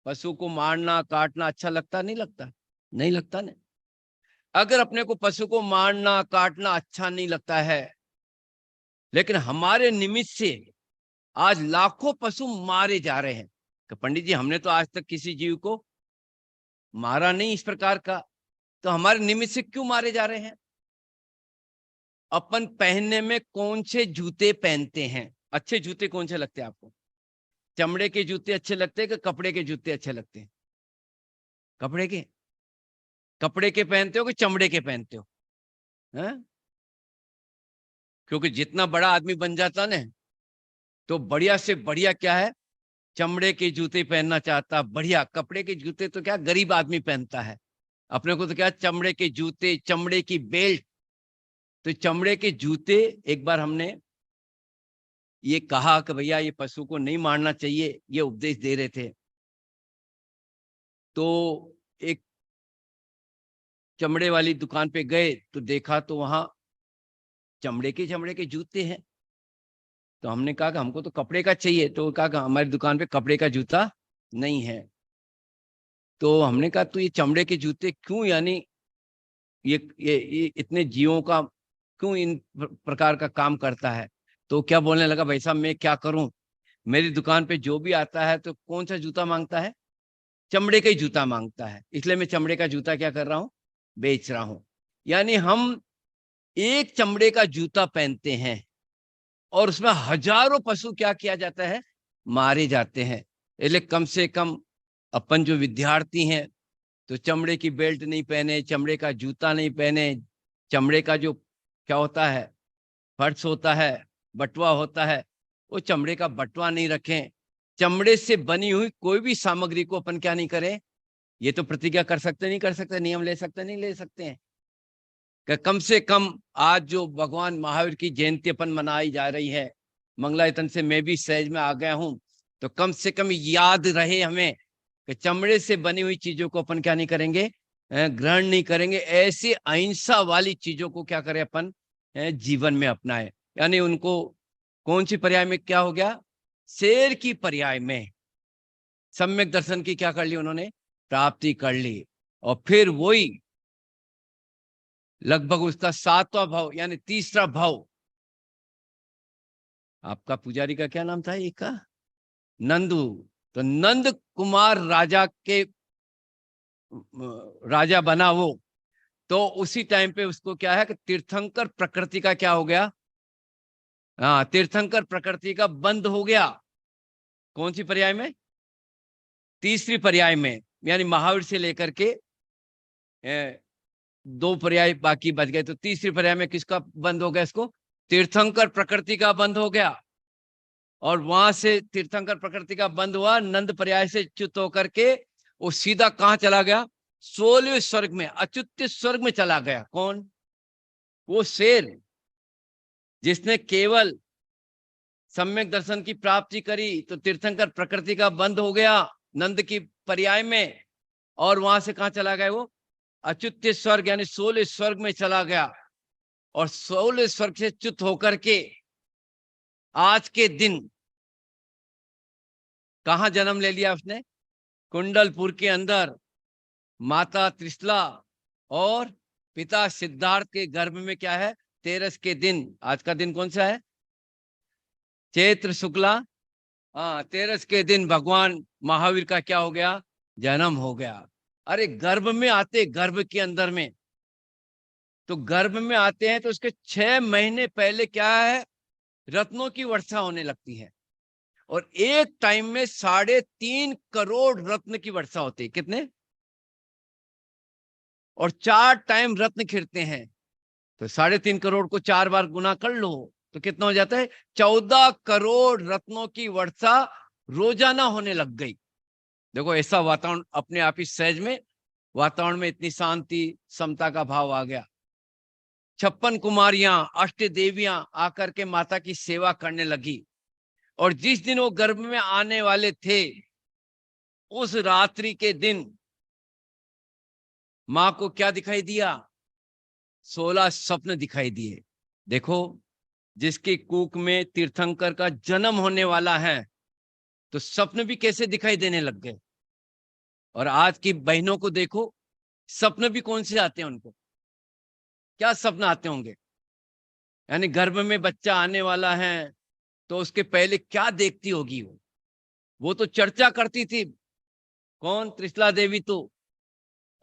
पशु को मारना काटना अच्छा लगता? नहीं लगता, नहीं लगता ना। अगर अपने को पशु को मारना काटना अच्छा नहीं लगता है, लेकिन हमारे निमित्त से आज लाखों पशु मारे जा रहे हैं कि पंडित जी हमने तो आज तक किसी जीव को मारा नहीं इस प्रकार का, तो हमारे निमित्त से क्यों मारे जा रहे हैं? अपन पहनने में कौन से जूते पहनते हैं? अच्छे जूते कौन से लगते हैं आपको? चमड़े के जूते अच्छे लगते हैं कि कपड़े के जूते अच्छे लगते हैं? कपड़े के। कपड़े के पहनते हो कि चमड़े के पहनते हो? हैं? क्योंकि जितना बड़ा आदमी बन जाता ना तो बढ़िया से बढ़िया क्या है, चमड़े के जूते पहनना चाहता। बढ़िया कपड़े के जूते तो क्या गरीब आदमी पहनता है। अपने को तो क्या चमड़े के जूते, चमड़े की बेल्ट। तो चमड़े के जूते, एक बार हमने ये कहा कि भैया ये पशु को नहीं मारना चाहिए, ये उपदेश दे रहे थे। तो एक चमड़े वाली दुकान पे गए तो देखा तो वहां चमड़े के जूते हैं। तो हमने कहा कि हमको तो कपड़े का चाहिए। तो कहा कि हमारी दुकान पे कपड़े का जूता नहीं है। तो हमने कहा तो ये चमड़े के जूते क्यों, यानी ये इतने जीवों का क्यों इन प्रकार का काम करता है? तो क्या बोलने लगा, भाई साहब मैं क्या करूं, मेरी दुकान पे जो भी आता है तो कौन सा जूता मांगता है? चमड़े का ही जूता मांगता है, इसलिए मैं चमड़े का जूता क्या कर रहा हूं, बेच रहा हूं। यानी हम एक चमड़े का जूता पहनते हैं और उसमें हजारों पशु क्या किया जाता है, मारे जाते हैं। इसलिए कम से कम अपन जो विद्यार्थी हैं तो चमड़े की बेल्ट नहीं पहने, चमड़े का जूता नहीं पहने, चमड़े का जो क्या होता है, फर्श होता है, बटुआ होता है, वो चमड़े का बटुआ नहीं रखें। चमड़े से बनी हुई कोई भी सामग्री को अपन क्या नहीं करें। ये तो प्रतिज्ञा कर सकते नहीं कर सकते, नियम ले सकते नहीं ले सकते हैं कि कम से कम आज जो भगवान महावीर की जयंती अपन मनाई जा रही है, मंगलायतन से मैं भी सहज में आ गया हूं, तो कम से कम याद रहे हमें कि चमड़े से बनी हुई चीजों को अपन क्या नहीं करेंगे, ग्रहण नहीं करेंगे। ऐसी अहिंसा वाली चीजों को क्या करें अपन जीवन में अपनाएं। यानी उनको कौन सी पर्याय में क्या हो गया, शेर की पर्याय में सम्यक दर्शन की क्या कर ली उन्होंने, प्राप्ति कर ली। और फिर वही लगभग उसका 7वां भाव यानी तीसरा भाव, आपका पुजारी का क्या नाम था एक का, नंदू। तो नंद कुमार राजा के राजा बना वो। तो उसी टाइम पे उसको क्या है कि तीर्थंकर प्रकृति का क्या हो गया, हाँ तीर्थंकर प्रकृति का बंद हो गया। कौन सी पर्याय में, तीसरी पर्याय में। यानी महावीर से लेकर के 2 पर्याय बाकी बच गए, तो तीसरी पर्याय में किसका बंद हो गया, इसको तीर्थंकर प्रकृति का बंद हो गया। और वहां से तीर्थंकर प्रकृति का बंद हुआ, नंद पर्याय से च्युत होकर के वो सीधा कहां चला गया, 16वें स्वर्ग में, अच्युत स्वर्ग में चला गया। कौन, वो शेर जिसने केवल सम्यक दर्शन की प्राप्ति करी, तो तीर्थंकर प्रकृति का बंद हो गया नंद की पर्याय में, और वहां से कहां चला गया, वो अच्युत स्वर्ग यानी 16 स्वर्ग में चला गया। और 16 स्वर्ग से च्युत होकर के आज के दिन कहां जन्म ले लिया उसने, कुंडलपुर के अंदर माता त्रिशला और पिता सिद्धार्थ के गर्भ में क्या है, तेरस के दिन। आज का दिन कौन सा है, चैत्र शुक्ला, हाँ, 13 के दिन भगवान महावीर का क्या हो गया? जन्म हो गया। अरे गर्भ में आते, गर्भ के अंदर में, तो गर्भ में आते हैं तो उसके 6 महीने पहले क्या है? रत्नों की वर्षा होने लगती है, और एक टाइम में 3.5 करोड़ रत्न की वर्षा होती है। कितने? और 4 टाइम रत्न खिलते हैं, तो 3.5 करोड़ को 4 बार गुना कर लो तो कितना हो जाता है? 14 करोड़ रत्नों की वर्षा रोजाना होने लग गई। देखो, ऐसा वातावरण अपने आप ही सहज में, वातावरण में इतनी शांति, समता का भाव आ गया। 56 कुमारियां, अष्ट देवियां आकर के माता की सेवा करने लगी, और जिस दिन वो गर्भ में आने वाले थे, उस रात्रि के दिन मां को क्या दिखाई दिया? 16 स्वप्न दिखाई दिए। देखो, जिसके कूक में तीर्थंकर का जन्म होने वाला है, तो स्वप्न भी कैसे दिखाई देने लग गए। और आज की बहनों को देखो, सपने भी कौन से आते हैं उनको? क्या सपना आते होंगे? यानी गर्भ में बच्चा आने वाला है, तो उसके पहले क्या देखती होगी वो तो चर्चा करती थी। कौन? त्रिशला देवी तो।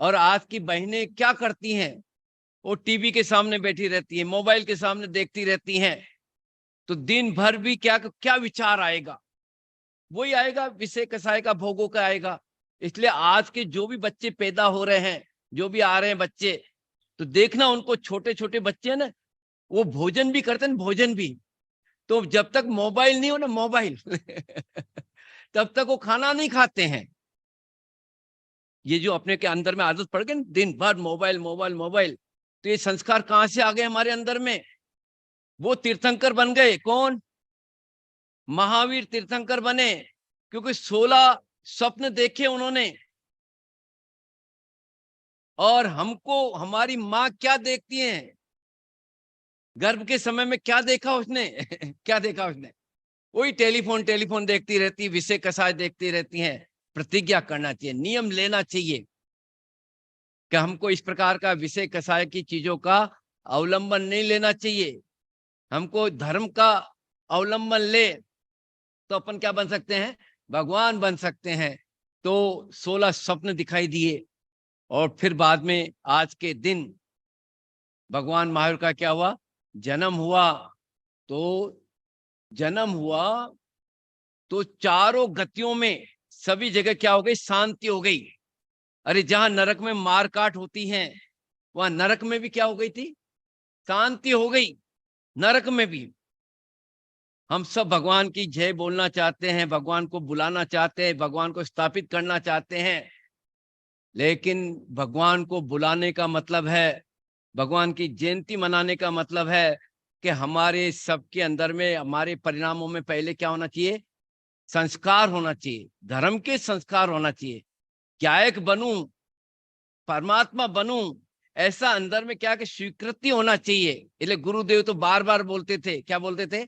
और आज की बहनें क्या करती हैं? वो टीवी के सामने बैठी रहती है, मोबाइल के सामने देखती रहती हैं, तो दिन भर भी क्या क्या विचार आएगा? वही आएगा, विषय कसाय का, भोगों का आएगा। इसलिए आज के जो भी बच्चे पैदा हो रहे हैं, जो भी आ रहे हैं बच्चे, तो देखना उनको, छोटे छोटे बच्चे हैं ना, वो भोजन भी करते हैं, भोजन भी। तो जब तक मोबाइल नहीं हो ना, मोबाइल तब तक वो खाना नहीं खाते हैं। ये जो अपने के अंदर में आदत पड़ गई, दिन भर मोबाइल मोबाइल मोबाइल, तो ये संस्कार कहां से आ गए हमारे अंदर में? वो तीर्थंकर बन गए। कौन? महावीर तीर्थंकर बने, क्योंकि 16 स्वप्न देखे उन्होंने। और हमको हमारी माँ क्या देखती है? गर्भ के समय में क्या देखा उसने? क्या देखा उसने? वही टेलीफोन टेलीफोन देखती रहती, विषय कसाय देखती रहती हैं। प्रतिज्ञा करना चाहिए, नियम लेना चाहिए कि हमको इस प्रकार का विषय कसाय की चीजों का अवलंबन नहीं लेना चाहिए। हमको धर्म का अवलंबन ले तो अपन क्या बन सकते हैं? भगवान बन सकते हैं। तो 16 स्वप्न दिखाई दिए, और फिर बाद में आज के दिन भगवान महावीर का क्या हुआ? जन्म हुआ। तो जन्म हुआ तो चारों गतियों में सभी जगह क्या हो गई? शांति हो गई। अरे जहां नरक में मार काट होती है, वहां नरक में भी क्या हो गई थी? शांति हो गई। नरक में भी हम सब भगवान की जय बोलना चाहते हैं, भगवान को बुलाना चाहते हैं, भगवान को स्थापित करना चाहते हैं, लेकिन भगवान को बुलाने का मतलब है, भगवान की जयंती मनाने का मतलब है कि हमारे सबके अंदर में, हमारे परिणामों में पहले क्या होना चाहिए? संस्कार होना चाहिए, धर्म के संस्कार होना चाहिए। गायक बनूं, परमात्मा बनूं, ऐसा अंदर में क्या कि स्वीकृति होना चाहिए। इसलिए गुरुदेव तो बार बार बोलते थे, क्या बोलते थे?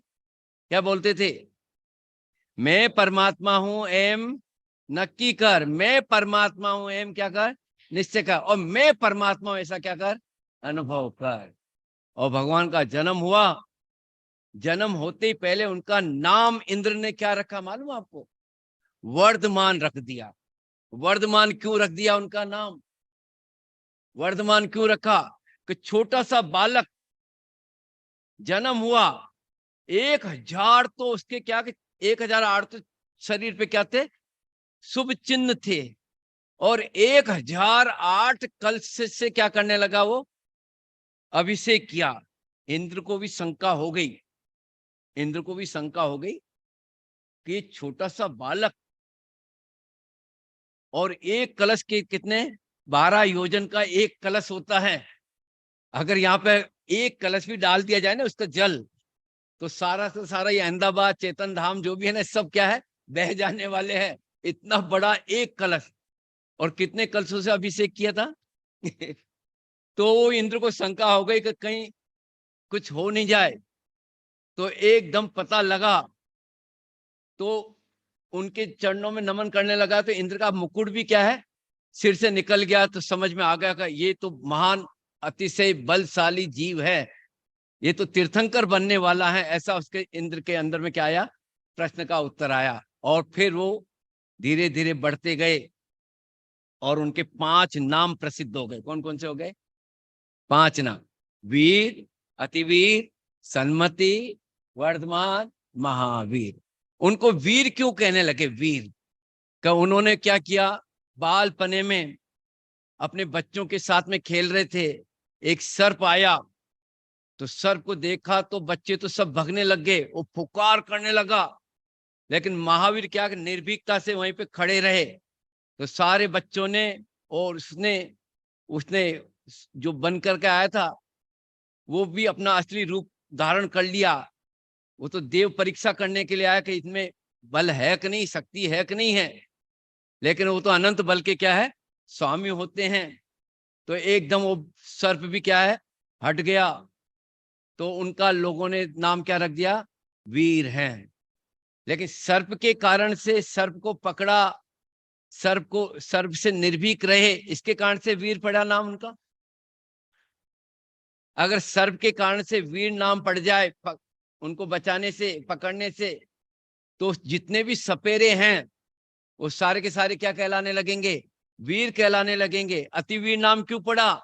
क्या बोलते थे? मैं परमात्मा हूं एम नक्की कर, मैं परमात्मा हूं एम क्या कर? निश्चय कर, और मैं परमात्मा हूं ऐसा क्या कर? अनुभव कर। और भगवान का जन्म हुआ। जन्म होते ही पहले उनका नाम इंद्र ने क्या रखा मालूम आपको? वर्धमान रख दिया। वर्धमान क्यों रख दिया उनका नाम? वर्धमान क्यों रखा? कि छोटा सा बालक जन्म हुआ, 1000 तो उसके क्या कि 1008 तो शरीर पे क्या थे? शुभ चिन्ह थे। और 1008 कलश से क्या करने लगा? वो अभिषेक किया। इंद्र को भी शंका हो गई, इंद्र को भी शंका हो गई कि छोटा सा बालक, और एक कलश के कितने? 12 योजन का एक कलश होता है। अगर यहाँ पे एक कलश भी डाल दिया जाए ना, उसका जल, तो सारा से सारा ये अहमदाबाद, चेतन धाम जो भी है ना, सब क्या है? बह जाने वाले हैं। इतना बड़ा एक कलश, और कितने कलशों से अभिषेक किया था? तो इंद्र को शंका हो गई कि कहीं कुछ हो नहीं जाए। तो एकदम पता लगा, तो उनके चरणों में नमन करने लगा, तो इंद्र का मुकुट भी क्या है? सिर से निकल गया। तो समझ में आ गया कि ये तो महान, अतिशय बलशाली जीव है। ये तो तीर्थंकर बनने वाला है, ऐसा उसके इंद्र के अंदर में क्या आया, प्रश्न का उत्तर आया। और फिर वो धीरे धीरे बढ़ते गए और उनके 5 नाम प्रसिद्ध हो गए। कौन कौन से हो गए? 5 नाम, वीर, अतिवीर, सन्मति, वर्धमान, महावीर। उनको वीर क्यों कहने लगे? वीर का उन्होंने क्या किया, बालपने में अपने बच्चों के साथ में खेल रहे थे, एक सर्प आया, तो सर्प को देखा तो बच्चे तो सब भगने लग गए, वो पुकार करने लगा, लेकिन महावीर क्या निर्भीकता से वहीं पे खड़े रहे। तो सारे बच्चों ने, और उसने उसने जो बन करके आया था वो भी अपना असली रूप धारण कर लिया। वो तो देव परीक्षा करने के लिए आया कि इसमें बल है कि नहीं, शक्ति है कि नहीं है, लेकिन वो तो अनंत बल के क्या है, स्वामी होते हैं। तो एकदम वो सर्प भी क्या है, हट गया। तो उनका लोगों ने नाम क्या रख दिया, वीर हैं। लेकिन सर्प के कारण से सर्प को पकड़ा, सर्प से निर्भीक रहे, इसके कारण से वीर पड़ा नाम उनका। अगर सर्प के कारण से वीर नाम पड़ जाए उनको बचाने से, पकड़ने से, तो जितने भी सपेरे हैं वो सारे के सारे क्या कहलाने लगेंगे, वीर कहलाने लगेंगे। अतिवीर नाम क्यों पड़ा?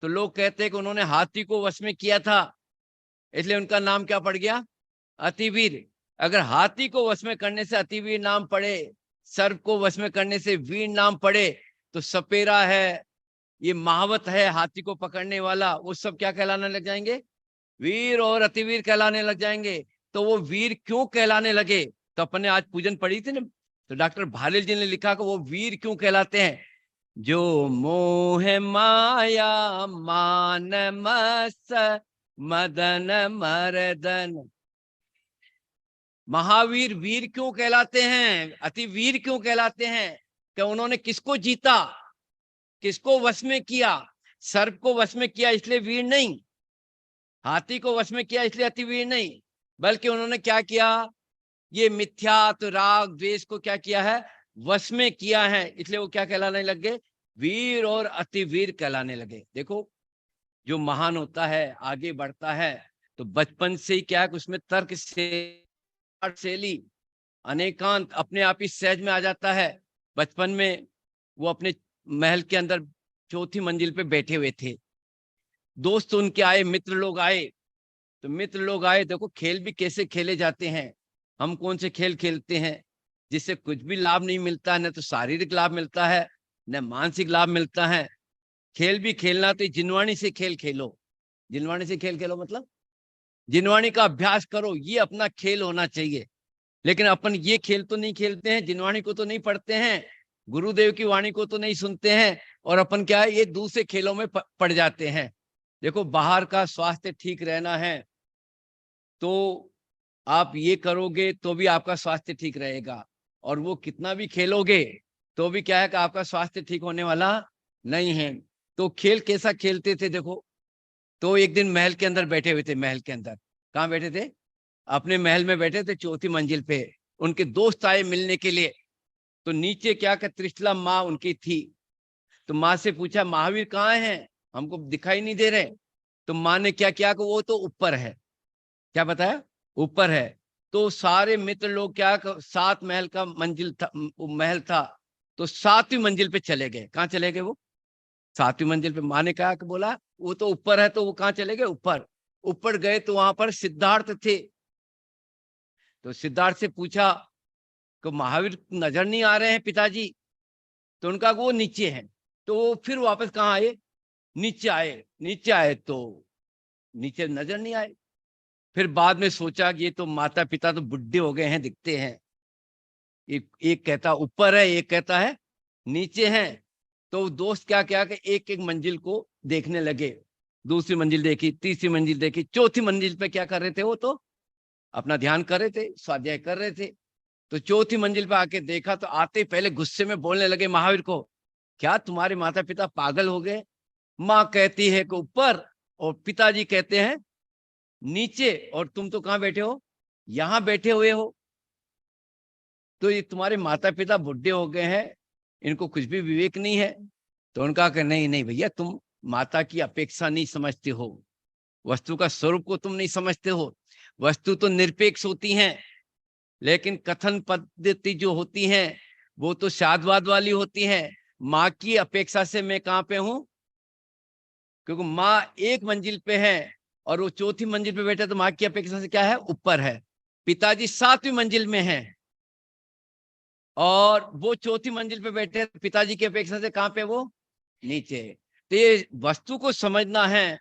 तो लोग कहते हैं कि उन्होंने हाथी को वश में किया था, इसलिए उनका नाम क्या पड़ गया, अतिवीर। अगर हाथी को वश में करने से अतिवीर नाम पड़े, सर्प को वश में करने से वीर नाम पड़े, तो सपेरा है, ये महावत है हाथी को पकड़ने वाला, वो सब क्या कहलाने लग जाएंगे, वीर और अतिवीर कहलाने लग जाएंगे। तो वो वीर क्यों कहलाने लगे? तो अपने आज पूजन पढ़ी थी ना, तो डॉक्टर भालेल जी ने लिखा कि वो वीर क्यों कहलाते हैं, जो मोह माया मान मस मदन मर्दन। महावीर वीर क्यों कहलाते हैं, अति वीर क्यों कहलाते हैं? कि उन्होंने किसको जीता, किसको वश में किया? सर्प को वश में किया इसलिए वीर नहीं, हाथी को वश में किया इसलिए अति वीर नहीं, बल्कि उन्होंने क्या किया, ये मिथ्यात्व राग द्वेष को क्या किया है, वश में किया है, इसलिए वो क्या कहलाने लग गए, वीर और अति वीर कहलाने लगे। देखो जो महान होता है आगे बढ़ता है तो बचपन से ही क्या है, उसमें तर्क शैली अनेकांत अपने आप ही सहज में आ जाता है। बचपन में वो अपने महल के अंदर 4थी मंजिल पे बैठे हुए थे, दोस्त उनके आए, मित्र लोग आए, तो मित्र लोग आए, देखो खेल भी कैसे खेले जाते हैं। हम कौन से खेल खेलते हैं जिससे कुछ भी लाभ नहीं मिलता है, न तो शारीरिक लाभ मिलता है न मानसिक लाभ मिलता है। खेल भी खेलना तो जिनवाणी से खेल खेलो, जिनवाणी से खेल खेलो मतलब जिनवाणी का अभ्यास करो, ये अपना खेल होना चाहिए। लेकिन अपन ये खेल तो नहीं खेलते हैं, जिनवाणी को तो नहीं पढ़ते हैं, गुरुदेव की वाणी को तो नहीं सुनते हैं, और अपन क्या है, ये दूसरे खेलों में पड़ जाते हैं। देखो बाहर का स्वास्थ्य ठीक रहना है तो आप ये करोगे तो भी आपका स्वास्थ्य ठीक रहेगा, और वो कितना भी खेलोगे तो भी क्या है कि आपका स्वास्थ्य ठीक होने वाला नहीं है। तो खेल कैसा खेलते थे देखो, तो एक दिन महल के अंदर बैठे हुए थे, महल के अंदर कहाँ बैठे थे, अपने महल में बैठे थे 4थी मंजिल पे। उनके दोस्त आए मिलने के लिए, तो नीचे क्या कि त्रिशला माँ उनकी थी। तो माँ से पूछा महावीर कहाँ हैं, हमको दिखाई नहीं दे रहे। तो माँ ने क्या किया कि वो तो ऊपर है, क्या बताया, ऊपर है। तो सारे मित्र लोग क्या, 7 महल का मंजिल था, महल था, तो 7वीं मंजिल पे चले गए। कहाँ चले गए वो, 7वीं मंजिल पे। माँ ने कहा कि बोला वो तो ऊपर है, तो वो कहाँ चले गए, ऊपर। ऊपर गए तो वहां पर सिद्धार्थ थे। तो सिद्धार्थ से पूछा कि महावीर नजर नहीं आ रहे हैं पिताजी, तो उनका वो नीचे है। तो वो फिर वापस कहाँ आए, नीचे आए। नीचे आए तो नीचे नजर नहीं आए। फिर बाद में सोचा कि ये तो माता पिता तो बुढ़े हो गए हैं, दिखते हैं, एक कहता ऊपर है, एक कहता है नीचे है। तो दोस्त क्या क्या कि एक एक मंजिल को देखने लगे, दूसरी मंजिल देखी, तीसरी मंजिल देखी, 4थी मंजिल पे क्या कर रहे थे, वो तो अपना ध्यान कर रहे थे, स्वाध्याय कर रहे थे। तो 4थी मंजिल पे आके देखा तो आते पहले गुस्से में बोलने लगे महावीर को, क्या तुम्हारे माता पिता पागल हो गए, माँ कहती है कि ऊपर और पिताजी कहते हैं नीचे, और तुम तो कहाँ बैठे हो, यहाँ बैठे हुए हो। तो ये तुम्हारे माता पिता बुढ़े हो गए हैं, इनको कुछ भी विवेक नहीं है। तो उनका कहा नहीं नहीं भैया, तुम माता की अपेक्षा नहीं समझते हो, वस्तु का स्वरूप को तुम नहीं समझते हो। वस्तु तो निरपेक्ष होती हैं, लेकिन कथन पद्धति जो होती है वो तो शादवाद वाली होती है। माँ की अपेक्षा से मैं कहाँ पे हूं? क्योंकि माँ एक मंजिल पे है और वो चौथी मंजिल पे बैठे, तो माँ की अपेक्षा से क्या है? ऊपर है। पिताजी 7वीं मंजिल में हैं और वो चौथी मंजिल पे बैठे, पिताजी की अपेक्षा से कहाँ पे? वो नीचे। तो ये वस्तु को समझना है,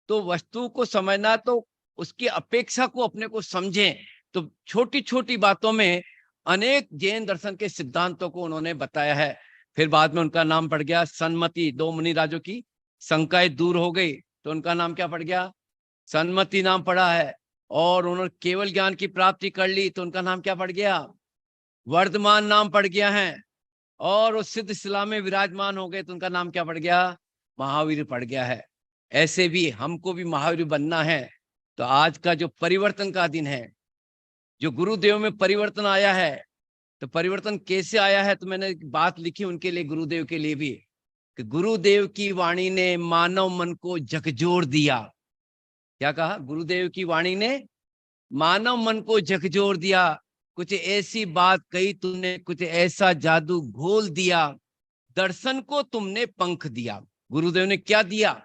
तो वस्तु को समझना तो उसकी अपेक्षा को अपने को समझें। तो छोटी छोटी बातों में अनेक जैन दर्शन के सिद्धांतों को उन्होंने बताया है। फिर बाद में उनका नाम पड़ गया सन्मति। 2 मुनि राजों की शंकाएं दूर हो गई तो उनका नाम क्या पड़ गया? सन्मति नाम पड़ा है। और उन्होंने केवल ज्ञान की प्राप्ति कर ली तो उनका नाम क्या पड़ गया? वर्धमान नाम पड़ गया है। और वो सिद्ध शिला में विराजमान हो गए तो उनका नाम क्या पड़ गया? महावीर पड़ गया है। ऐसे भी हमको भी महावीर बनना है। तो आज का जो परिवर्तन का दिन है, जो गुरुदेव में परिवर्तन आया है, तो परिवर्तन कैसे आया है? तो मैंने बात लिखी उनके लिए, गुरुदेव के लिए भी, कि गुरुदेव की वाणी ने मानव मन को झकझोर दिया। क्या कहा? गुरुदेव की वाणी ने मानव मन को झकझोर दिया। कुछ ऐसी बात कही तुमने, कुछ ऐसा जादू घोल दिया, दर्शन को तुमने पंख दिया। गुरुदेव ने क्या दिया?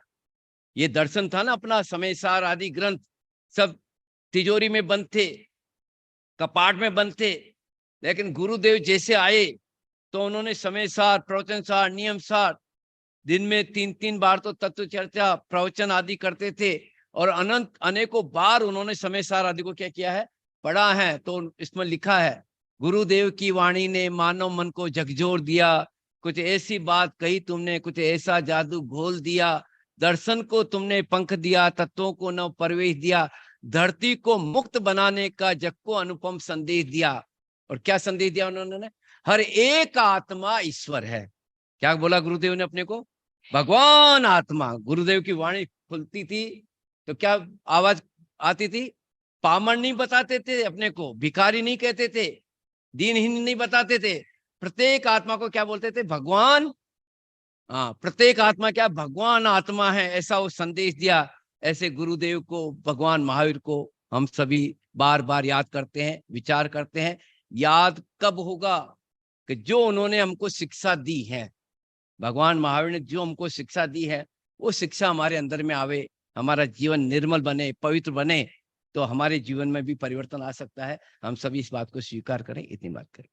ये दर्शन था ना अपना, समय सार आदि ग्रंथ सब तिजोरी में बंद थे, कपाट में बंद थे। लेकिन गुरुदेव जैसे आए तो उन्होंने समय सार, प्रवचन सार, नियम सार, दिन में 3-3 बार तो तत्व चर्चा, प्रवचन आदि करते थे। और अनंत अनेकों बार उन्होंने समय सार आदि को क्या किया है? पढ़ा है। तो इसमें लिखा है, गुरुदेव की वाणी ने मानव मन को झकझोर दिया, कुछ ऐसी बात कही तुमने, कुछ ऐसा जादू घोल दिया, दर्शन को तुमने पंख दिया, तत्वों को न प्रवेश दिया, धरती को मुक्त बनाने का जग को अनुपम संदेश दिया। और क्या संदेश दिया उन्होंने? हर एक आत्मा ईश्वर है। क्या बोला गुरुदेव ने अपने को? भगवान आत्मा। गुरुदेव की वाणी खुलती थी तो क्या आवाज आती थी? पामर नहीं बताते थे अपने को, भिखारी नहीं कहते थे, दीनहीन नहीं बताते थे। प्रत्येक आत्मा को क्या बोलते थे? भगवान। हाँ, प्रत्येक आत्मा क्या? भगवान आत्मा है, ऐसा वो संदेश दिया। ऐसे गुरुदेव को, भगवान महावीर को हम सभी बार बार याद करते हैं, विचार करते हैं। याद कब होगा? कि जो उन्होंने हमको शिक्षा दी है, भगवान महावीर ने जो हमको शिक्षा दी है, वो शिक्षा हमारे अंदर में आवे, हमारा जीवन निर्मल बने, पवित्र बने, तो हमारे जीवन में भी परिवर्तन आ सकता है। हम सभी इस बात को स्वीकार करें, इतनी बात करें।